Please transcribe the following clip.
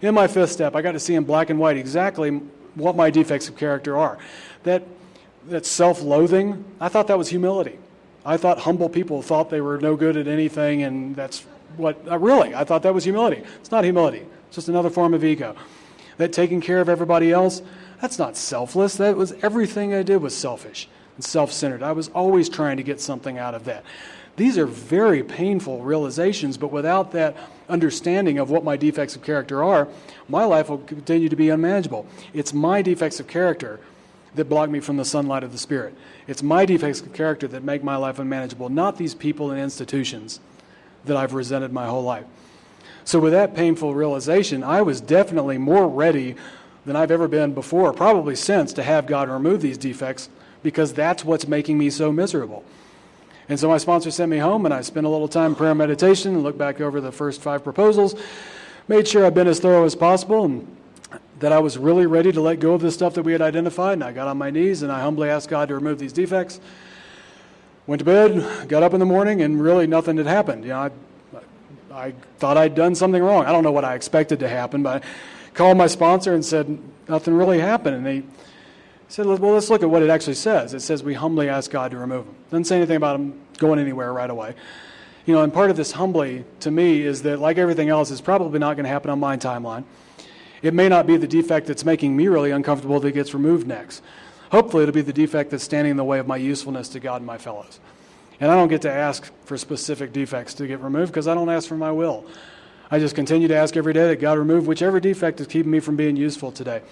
In my fifth step, I got to see in black and white exactly what my defects of character are. That self-loathing, I thought that was humility. I thought humble people thought they were no good at anything, and that's I thought that was humility. It's not humility. It's just another form of ego. That taking care of everybody else, that's not selfless. That was everything I did was selfish and self-centered. I was always trying to get something out of that. These are very painful realizations, but without that understanding of what my defects of character are, my life will continue to be unmanageable. It's my defects of character that block me from the sunlight of the Spirit. It's my defects of character that make my life unmanageable, not these people and institutions that I've resented my whole life. So with that painful realization, I was definitely more ready than I've ever been before, probably since, to have God remove these defects, because that's what's making me so miserable. And so my sponsor sent me home, and I spent a little time in prayer and meditation and looked back over the first 5 proposals, made sure I'd been as thorough as possible, and that I was really ready to let go of the stuff that we had identified. And I got on my knees, and I humbly asked God to remove these defects. Went to bed, got up in the morning, and really nothing had happened. You know, I thought I'd done something wrong. I don't know what I expected to happen, but I called my sponsor and said, nothing really happened. And he said, well, let's look at what it actually says. It says we humbly ask God to remove them. Doesn't say anything about them going anywhere right away. You know, and part of this humbly, to me, is that, like everything else, is probably not going to happen on my timeline. It may not be the defect that's making me really uncomfortable that gets removed next. Hopefully it'll be the defect that's standing in the way of my usefulness to God and my fellows. And I don't get to ask for specific defects to get removed because I don't ask for my will. I just continue to ask every day that God remove whichever defect is keeping me from being useful today.